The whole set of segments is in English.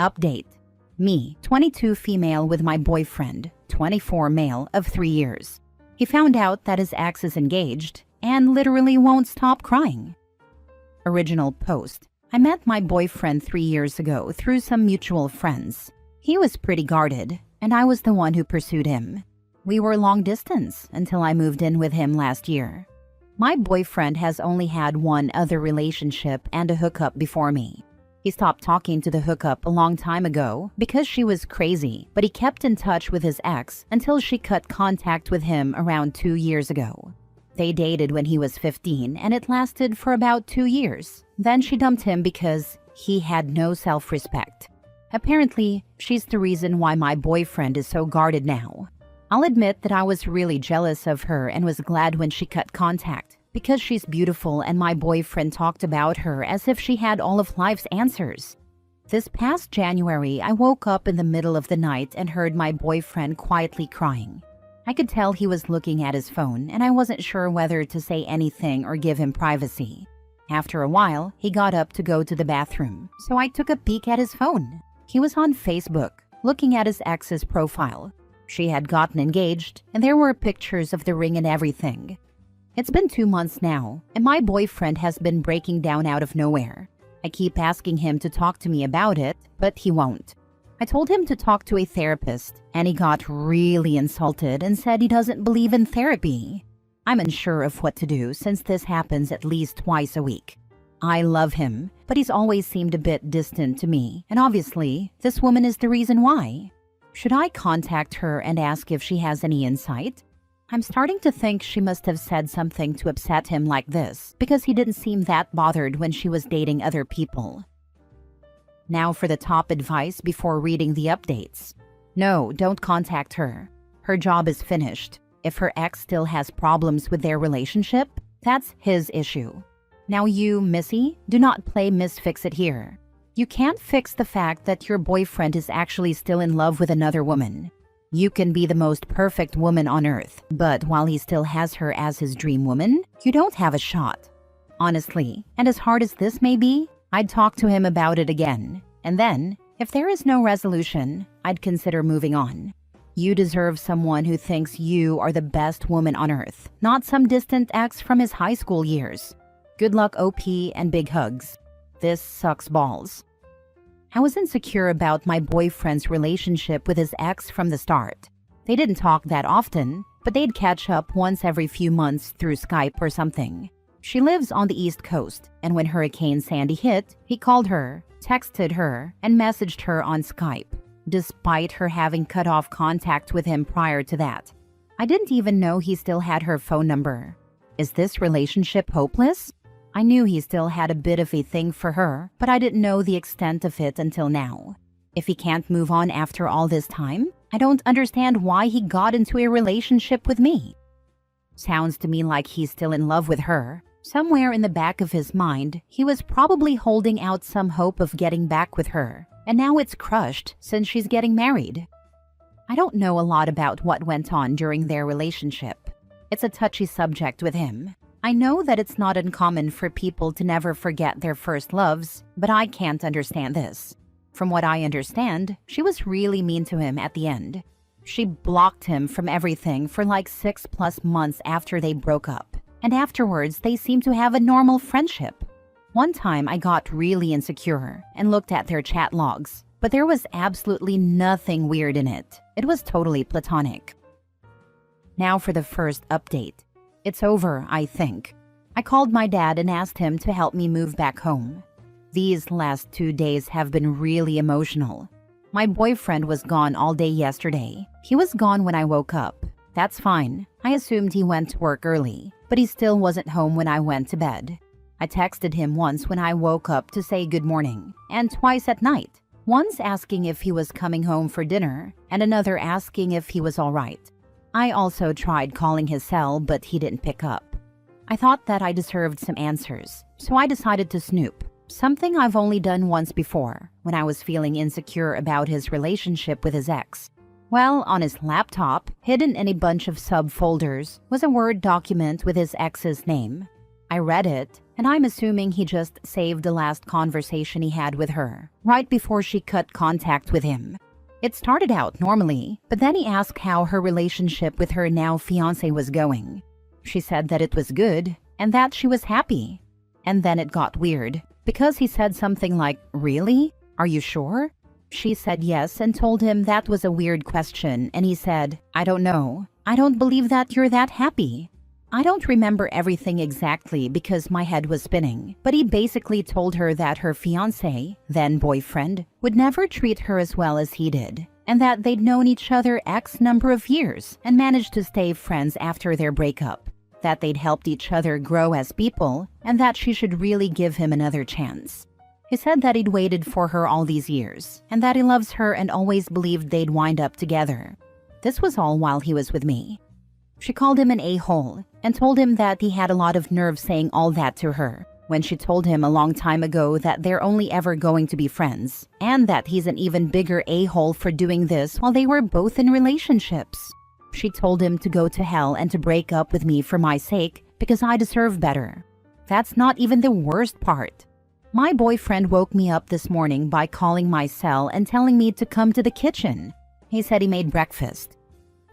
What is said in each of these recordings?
Update. Me, 22 female with my boyfriend, 24 male of 3 years. He found out that his ex is engaged and literally won't stop crying. Original post. I met my boyfriend 3 years ago through some mutual friends. He was pretty guarded, and I was the one who pursued him. We were long distance until I moved in with him last year. My boyfriend has only had one other relationship and a hookup before me. He stopped talking to the hookup a long time ago because she was crazy, but he kept in touch with his ex until she cut contact with him around 2 years ago. They dated when he was 15 and it lasted for about 2 years. Then she dumped him because he had no self-respect. Apparently, she's the reason why my boyfriend is so guarded now. I'll admit that I was really jealous of her and was glad when she cut contact, because she's beautiful and my boyfriend talked about her as if she had all of life's answers. This past January, I woke up in the middle of the night and heard my boyfriend quietly crying. I could tell he was looking at his phone and I wasn't sure whether to say anything or give him privacy. After a while, he got up to go to the bathroom, so I took a peek at his phone. He was on Facebook, looking at his ex's profile. She had gotten engaged and there were pictures of the ring and everything. It's been 2 months now, and my boyfriend has been breaking down out of nowhere. I keep asking him to talk to me about it, but he won't. I told him to talk to a therapist, and he got really insulted and said he doesn't believe in therapy. I'm unsure of what to do since this happens at least twice a week. I love him, but he's always seemed a bit distant to me, and obviously, this woman is the reason why. Should I contact her and ask if she has any insight? I'm starting to think she must have said something to upset him like this because he didn't seem that bothered when she was dating other people. Now for the top advice before reading the updates. No, don't contact her. Her job is finished. If her ex still has problems with their relationship, that's his issue. Now you, Missy, do not play Miss Fix-It here. You can't fix the fact that your boyfriend is actually still in love with another woman. You can be the most perfect woman on earth, but while he still has her as his dream woman, you don't have a shot. Honestly, and as hard as this may be, I'd talk to him about it again. And then, if there is no resolution, I'd consider moving on. You deserve someone who thinks you are the best woman on earth, not some distant ex from his high school years. Good luck, OP, and big hugs. This sucks balls. I was insecure about my boyfriend's relationship with his ex from the start. They didn't talk that often, but they'd catch up once every few months through Skype or something. She lives on the East Coast, and when Hurricane Sandy hit, he called her, texted her, and messaged her on Skype, despite her having cut off contact with him prior to that. I didn't even know he still had her phone number. Is this relationship hopeless? I knew he still had a bit of a thing for her, but I didn't know the extent of it until now. If he can't move on after all this time, I don't understand why he got into a relationship with me. Sounds to me like he's still in love with her. Somewhere in the back of his mind, he was probably holding out some hope of getting back with her, and now it's crushed since she's getting married. I don't know a lot about what went on during their relationship. It's a touchy subject with him. I know that it's not uncommon for people to never forget their first loves, but I can't understand this. From what I understand, she was really mean to him at the end. She blocked him from everything for like 6+ months after they broke up, and afterwards they seemed to have a normal friendship. One time I got really insecure and looked at their chat logs, but there was absolutely nothing weird in it. It was totally platonic. Now for the first update. It's over, I think. I called my dad and asked him to help me move back home. These last 2 days have been really emotional. My boyfriend was gone all day yesterday. He was gone when I woke up. That's fine. I assumed he went to work early, but he still wasn't home when I went to bed. I texted him once when I woke up to say good morning, and twice at night. Once asking if he was coming home for dinner, and another asking if he was all right. I also tried calling his cell, but he didn't pick up. I thought that I deserved some answers, so I decided to snoop, something I've only done once before, when I was feeling insecure about his relationship with his ex. Well, on his laptop, hidden in a bunch of subfolders, was a Word document with his ex's name. I read it, and I'm assuming he just saved the last conversation he had with her, right before she cut contact with him. It started out normally, but then he asked how her relationship with her now fiancé was going. She said that it was good, and that she was happy. And then it got weird, because he said something like, "Really? Are you sure?" She said yes and told him that was a weird question, and he said, "I don't know. I don't believe that you're that happy." I don't remember everything exactly because my head was spinning, but he basically told her that her fiancé, then boyfriend, would never treat her as well as he did, and that they'd known each other X number of years and managed to stay friends after their breakup, that they'd helped each other grow as people, and that she should really give him another chance. He said that he'd waited for her all these years, and that he loves her and always believed they'd wind up together. This was all while he was with me. She called him an a-hole and told him that he had a lot of nerve saying all that to her, when she told him a long time ago that they're only ever going to be friends, and that he's an even bigger a-hole for doing this while they were both in relationships. She told him to go to hell and to break up with me for my sake because I deserve better. That's not even the worst part. My boyfriend woke me up this morning by calling my cell and telling me to come to the kitchen. He said he made breakfast.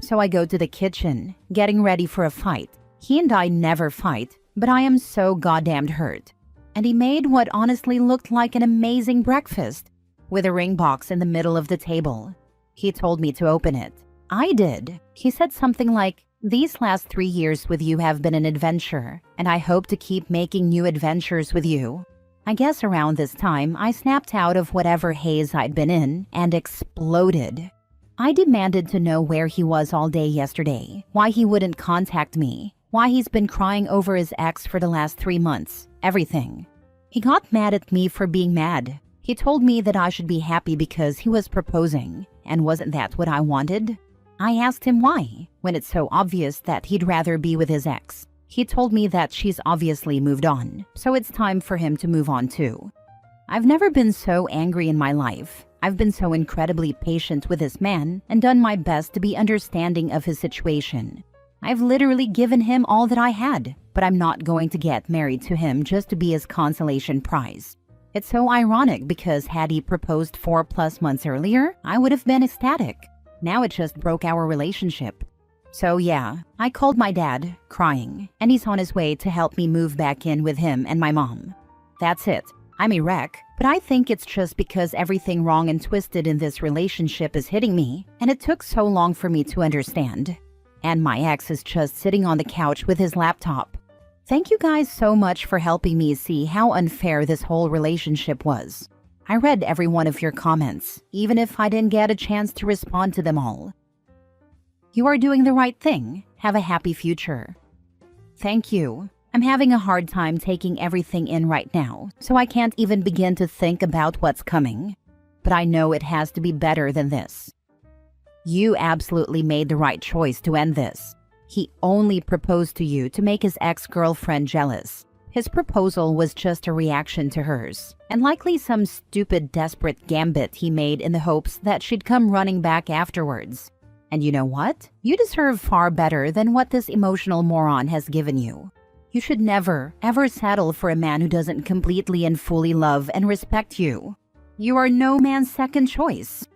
So I go to the kitchen, getting ready for a fight. He and I never fight, but I am so goddamned hurt. And he made what honestly looked like an amazing breakfast, with a ring box in the middle of the table. He told me to open it. I did. He said something like, "These last 3 years with you have been an adventure, and I hope to keep making new adventures with you." I guess around this time, I snapped out of whatever haze I'd been in and exploded. I demanded to know where he was all day yesterday, why he wouldn't contact me, why he's been crying over his ex for the last 3 months, everything. He got mad at me for being mad. He told me that I should be happy because he was proposing, and wasn't that what I wanted? I asked him why, when it's so obvious that he'd rather be with his ex. He told me that she's obviously moved on, so it's time for him to move on too. I've never been so angry in my life. I've been so incredibly patient with this man and done my best to be understanding of his situation. I've literally given him all that I had, but I'm not going to get married to him just to be his consolation prize. It's so ironic because had he proposed 4+ months earlier, I would have been ecstatic. Now it just broke our relationship. So yeah, I called my dad, crying, and he's on his way to help me move back in with him and my mom. That's it. I'm a wreck, but I think it's just because everything wrong and twisted in this relationship is hitting me, and it took so long for me to understand. And my ex is just sitting on the couch with his laptop. Thank you guys so much for helping me see how unfair this whole relationship was. I read every one of your comments, even if I didn't get a chance to respond to them all. You are doing the right thing. Have a happy future. Thank you. I'm having a hard time taking everything in right now, so I can't even begin to think about what's coming. But I know it has to be better than this. You absolutely made the right choice to end this. He only proposed to you to make his ex-girlfriend jealous. His proposal was just a reaction to hers, and likely some stupid, desperate gambit he made in the hopes that she'd come running back afterwards. And you know what? You deserve far better than what this emotional moron has given you. You should never, ever settle for a man who doesn't completely and fully love and respect you. You are no man's second choice.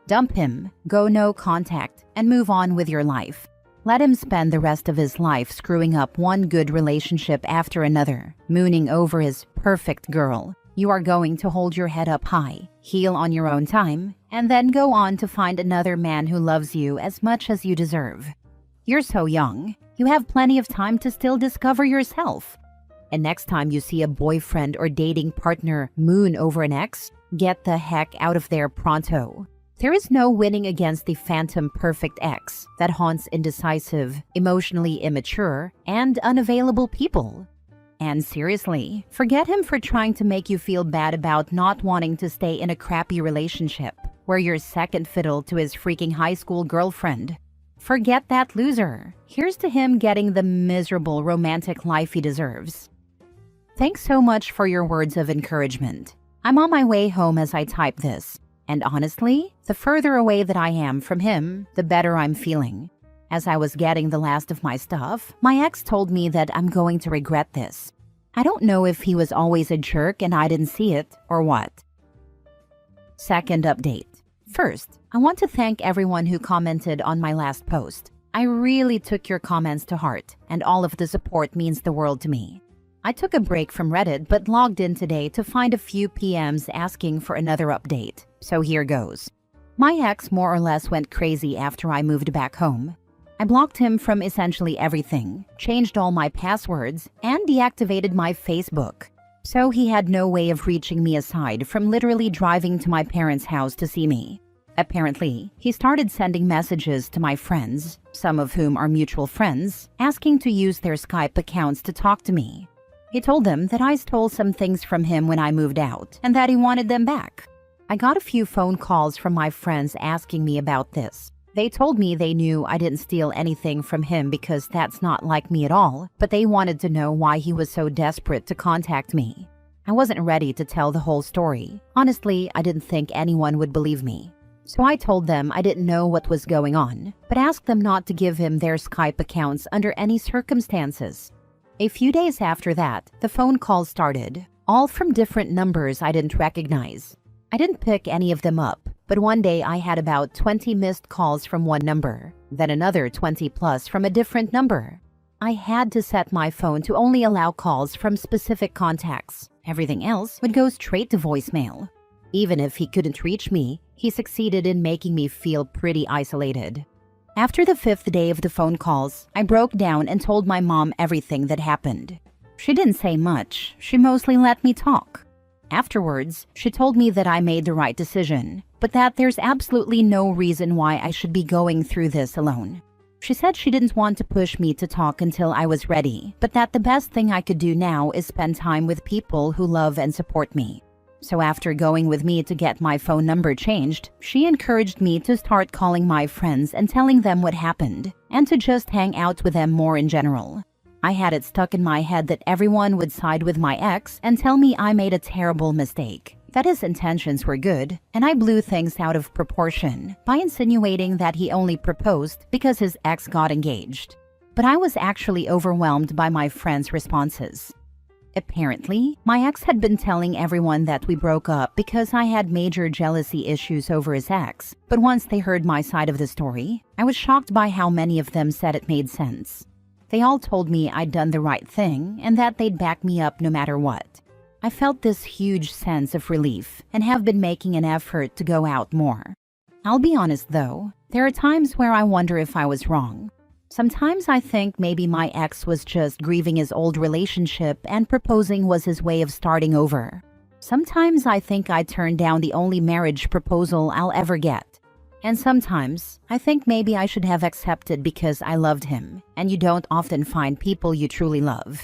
Dump him, go no contact, and move on with your life. Let him spend the rest of his life screwing up one good relationship after another, mooning over his perfect girl. You are going to hold your head up high, heal on your own time, and then go on to find another man who loves you as much as you deserve. You're so young. You have plenty of time to still discover yourself. And next time you see a boyfriend or dating partner moon over an ex, get the heck out of there pronto. There is no winning against the phantom perfect ex that haunts indecisive, emotionally immature, and unavailable people. And seriously, forget him for trying to make you feel bad about not wanting to stay in a crappy relationship where you're second fiddle to his freaking high school girlfriend. Forget that loser. Here's to him getting the miserable romantic life he deserves. Thanks so much for your words of encouragement. I'm on my way home as I type this, and honestly, the further away that I am from him, the better I'm feeling. As I was getting the last of my stuff, my ex told me that I'm going to regret this. I don't know if he was always a jerk and I didn't see it or what. Second update. First, I want to thank everyone who commented on my last post. I really took your comments to heart, and all of the support means the world to me. I took a break from Reddit but logged in today to find a few PMs asking for another update. So here goes. My ex more or less went crazy after I moved back home. I blocked him from essentially everything, changed all my passwords, and deactivated my Facebook. So he had no way of reaching me aside from literally driving to my parents' house to see me. Apparently, he started sending messages to my friends, some of whom are mutual friends, asking to use their Skype accounts to talk to me. He told them that I stole some things from him when I moved out and that he wanted them back. I got a few phone calls from my friends asking me about this. They told me they knew I didn't steal anything from him because that's not like me at all, but they wanted to know why he was so desperate to contact me. I wasn't ready to tell the whole story. Honestly, I didn't think anyone would believe me. So I told them I didn't know what was going on, but asked them not to give him their Skype accounts under any circumstances. A few days after that, the phone calls started, all from different numbers I didn't recognize. I didn't pick any of them up, but one day I had about 20 missed calls from one number, then another 20 plus from a different number. I had to set my phone to only allow calls from specific contacts. Everything else would go straight to voicemail. Even if he couldn't reach me, he succeeded in making me feel pretty isolated. After the 5th day of the phone calls, I broke down and told my mom everything that happened. She didn't say much, she mostly let me talk. Afterwards, she told me that I made the right decision, but that there's absolutely no reason why I should be going through this alone. She said she didn't want to push me to talk until I was ready, but that the best thing I could do now is spend time with people who love and support me. So after going with me to get my phone number changed, she encouraged me to start calling my friends and telling them what happened, and to just hang out with them more in general. I had it stuck in my head that everyone would side with my ex and tell me I made a terrible mistake, that his intentions were good, and I blew things out of proportion by insinuating that he only proposed because his ex got engaged. But I was actually overwhelmed by my friends' responses. Apparently, my ex had been telling everyone that we broke up because I had major jealousy issues over his ex, but once they heard my side of the story, I was shocked by how many of them said it made sense. They all told me I'd done the right thing and that they'd back me up no matter what. I felt this huge sense of relief and have been making an effort to go out more. I'll be honest though, there are times where I wonder if I was wrong. Sometimes I think maybe my ex was just grieving his old relationship and proposing was his way of starting over. Sometimes I think I turned down the only marriage proposal I'll ever get. And sometimes I think maybe I should have accepted because I loved him, and you don't often find people you truly love.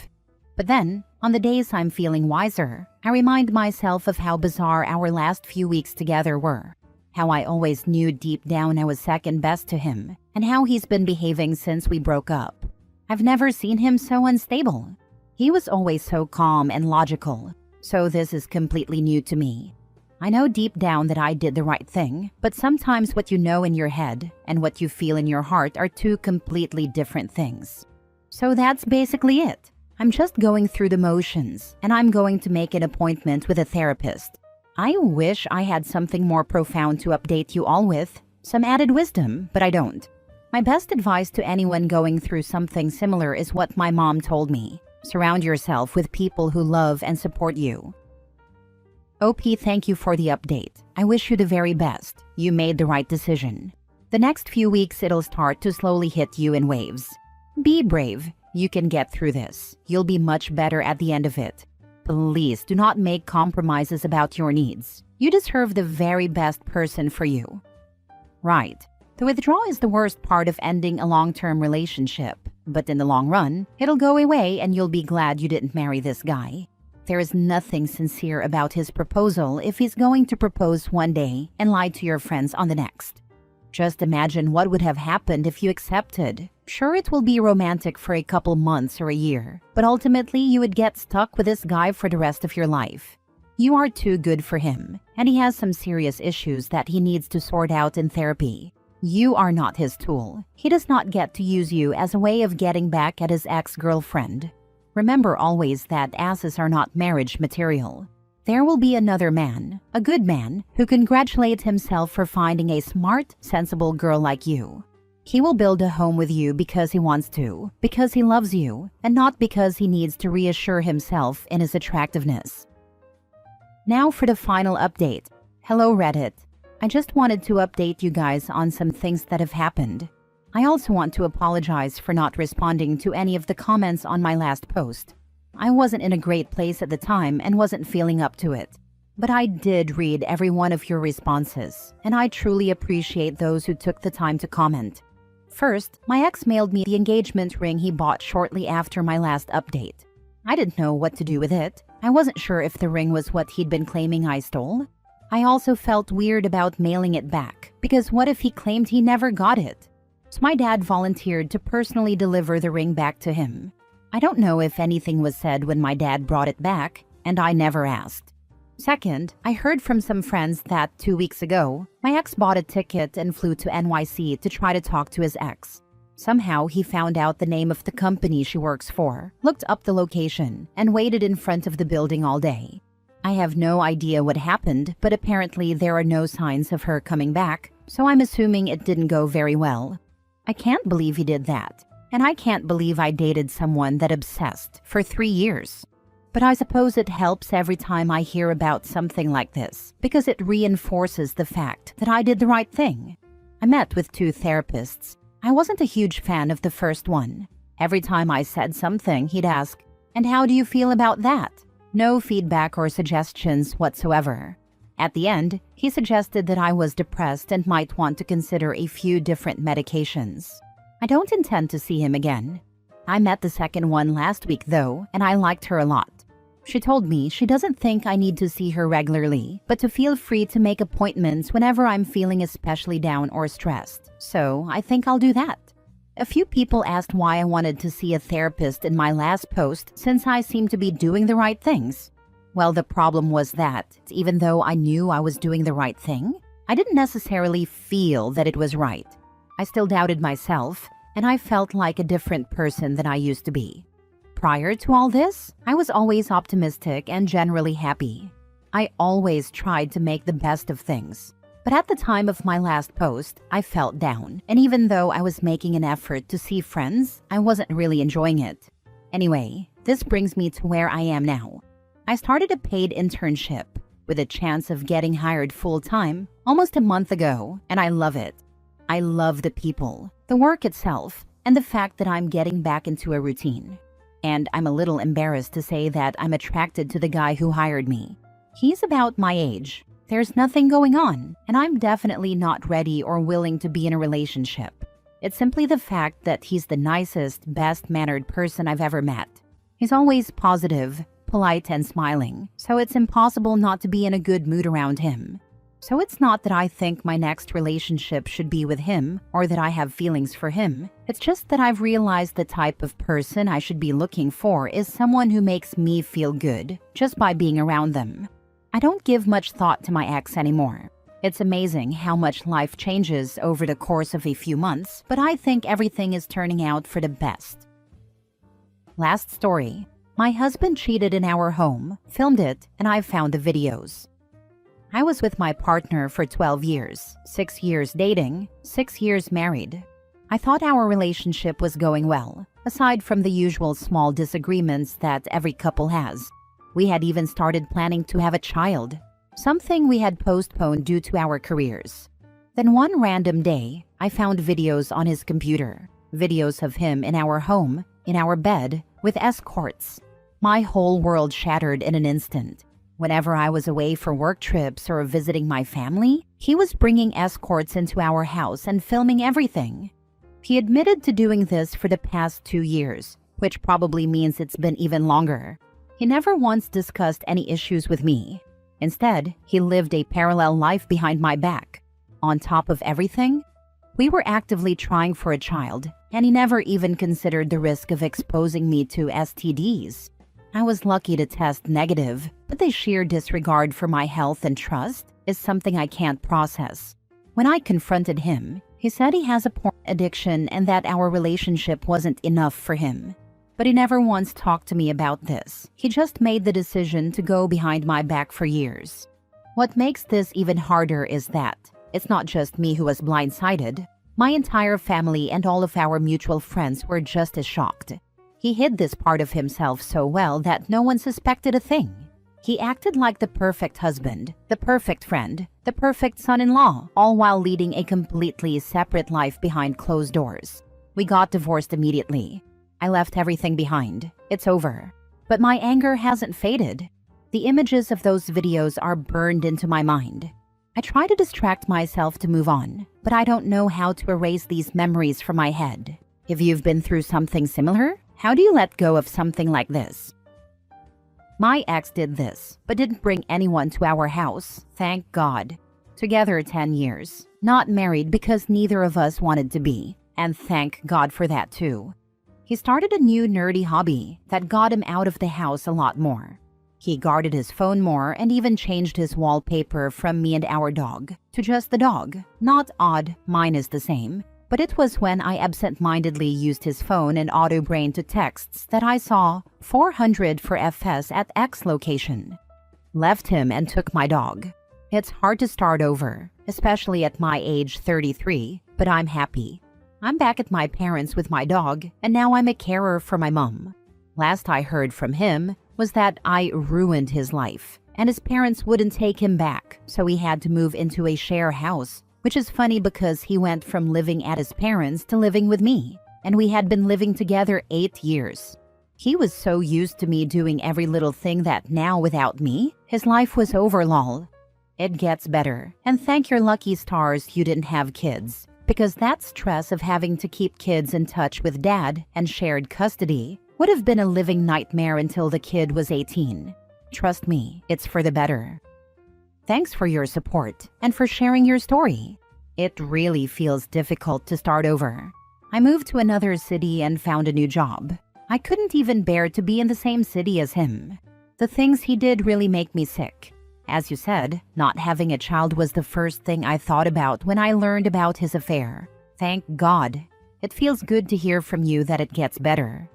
But then, on the days I'm feeling wiser, I remind myself of how bizarre our last few weeks together were. How I always knew deep down I was second best to him, and how he's been behaving since we broke up. I've never seen him so unstable. He was always so calm and logical, so this is completely new to me. I know deep down that I did the right thing, but sometimes what you know in your head and what you feel in your heart are two completely different things. So that's basically it. I'm just going through the motions, and I'm going to make an appointment with a therapist. I wish I had something more profound to update you all with, some added wisdom, but I don't. My best advice to anyone going through something similar is what my mom told me. Surround yourself with people who love and support you. OP, thank you for the update. I wish you the very best. You made the right decision. The next few weeks it'll start to slowly hit you in waves. Be brave. You can get through this. You'll be much better at the end of it. Please do not make compromises about your needs. You deserve the very best person for you. Right. The withdrawal is the worst part of ending a long-term relationship, but in the long run, it'll go away and you'll be glad you didn't marry this guy. There is nothing sincere about his proposal if he's going to propose one day and lie to your friends on the next. Just imagine what would have happened if you accepted. Sure, it will be romantic for a couple months or a year, but ultimately you would get stuck with this guy for the rest of your life. You are too good for him, and he has some serious issues that he needs to sort out in therapy. You are not his tool. He does not get to use you as a way of getting back at his ex-girlfriend. Remember always that asses are not marriage material. There will be another man, a good man, who congratulates himself for finding a smart, sensible girl like you. He will build a home with you because he wants to, because he loves you, and not because he needs to reassure himself in his attractiveness. Now for the final update. Hello Reddit. I just wanted to update you guys on some things that have happened. I also want to apologize for not responding to any of the comments on my last post. I wasn't in a great place at the time and wasn't feeling up to it. But I did read every one of your responses, and I truly appreciate those who took the time to comment. First, my ex mailed me the engagement ring he bought shortly after my last update. I didn't know what to do with it. I wasn't sure if the ring was what he'd been claiming I stole. I also felt weird about mailing it back, because what if he claimed he never got it? So my dad volunteered to personally deliver the ring back to him. I don't know if anything was said when my dad brought it back, and I never asked. Second, I heard from some friends that 2 weeks ago, my ex bought a ticket and flew to NYC to try to talk to his ex. Somehow, he found out the name of the company she works for, looked up the location, and waited in front of the building all day. I have no idea what happened, but apparently there are no signs of her coming back, so I'm assuming it didn't go very well. I can't believe he did that, and I can't believe I dated someone that obsessed for 3 years. But I suppose it helps every time I hear about something like this, because it reinforces the fact that I did the right thing. I met with 2 therapists. I wasn't a huge fan of the first one. Every time I said something, he'd ask, "And how do you feel about that?" No feedback or suggestions whatsoever. At the end, he suggested that I was depressed and might want to consider a few different medications. I don't intend to see him again. I met the second one last week though, and I liked her a lot. She told me she doesn't think I need to see her regularly, but to feel free to make appointments whenever I'm feeling especially down or stressed. So I think I'll do that. A few people asked why I wanted to see a therapist in my last post since I seemed to be doing the right things. Well, the problem was that, even though I knew I was doing the right thing, I didn't necessarily feel that it was right. I still doubted myself, and I felt like a different person than I used to be. Prior to all this, I was always optimistic and generally happy. I always tried to make the best of things. But at the time of my last post, I felt down, and even though I was making an effort to see friends, I wasn't really enjoying it. Anyway, this brings me to where I am now. I started a paid internship with a chance of getting hired full-time almost a month ago, and I love it. I love the people, the work itself, and the fact that I'm getting back into a routine. And I'm a little embarrassed to say that I'm attracted to the guy who hired me. He's about my age. There's nothing going on, and I'm definitely not ready or willing to be in a relationship. It's simply the fact that he's the nicest, best-mannered person I've ever met. He's always positive, polite, and smiling, so it's impossible not to be in a good mood around him. So it's not that I think my next relationship should be with him or that I have feelings for him. It's just that I've realized the type of person I should be looking for is someone who makes me feel good just by being around them. I don't give much thought to my ex anymore. It's amazing how much life changes over the course of a few months, but I think everything is turning out for the best. Last story. My husband cheated in our home, filmed it, and I found the videos. I was with my partner for 12 years, 6 years dating, 6 years married. I thought our relationship was going well, aside from the usual small disagreements that every couple has. We had even started planning to have a child, something we had postponed due to our careers. Then one random day, I found videos on his computer, videos of him in our home, in our bed, with escorts. My whole world shattered in an instant. Whenever I was away for work trips or visiting my family, he was bringing escorts into our house and filming everything. He admitted to doing this for the past 2 years, which probably means it's been even longer. He never once discussed any issues with me. Instead, he lived a parallel life behind my back. On top of everything, we were actively trying for a child, and he never even considered the risk of exposing me to STDs. I was lucky to test negative, but the sheer disregard for my health and trust is something I can't process. When I confronted him, he said he has a porn addiction and that our relationship wasn't enough for him. but he never once talked to me about this. He just made the decision to go behind my back for years. What makes this even harder is that it's not just me who was blindsided. My entire family and all of our mutual friends were just as shocked. He hid this part of himself so well that no one suspected a thing. He acted like the perfect husband, the perfect friend, the perfect son-in-law, all while leading a completely separate life behind closed doors. We got divorced immediately. I left everything behind. It's over. But my anger hasn't faded. The images of those videos are burned into my mind. I try to distract myself to move on, but I don't know how to erase these memories from my head. If you've been through something similar, how do you let go of something like this? My ex did this, but didn't bring anyone to our house, thank God. Together 10 years, not married because neither of us wanted to be, and thank God for that too. He started a new nerdy hobby that got him out of the house a lot more. He guarded his phone more and even changed his wallpaper from me and our dog to just the dog. Not odd, mine is the same. But it was when I absent-mindedly used his phone and auto-brain to texts that I saw 400 for FS at X location. Left him and took my dog. It's hard to start over, especially at my age 33, but I'm happy. I'm back at my parents' with my dog, and now I'm a carer for my mom. Last I heard from him was that I ruined his life, and his parents wouldn't take him back, so he had to move into a share house. Which is funny because he went from living at his parents to living with me, and we had been living together 8 years. He was so used to me doing every little thing that now without me, his life was over lol. It gets better, and thank your lucky stars you didn't have kids, because that stress of having to keep kids in touch with dad and shared custody would have been a living nightmare until the kid was 18. Trust me, it's for the better. Thanks for your support and for sharing your story. It really feels difficult to start over. I moved to another city and found a new job. I couldn't even bear to be in the same city as him. The things he did really make me sick. As you said, not having a child was the first thing I thought about when I learned about his affair. Thank God. It feels good to hear from you that it gets better.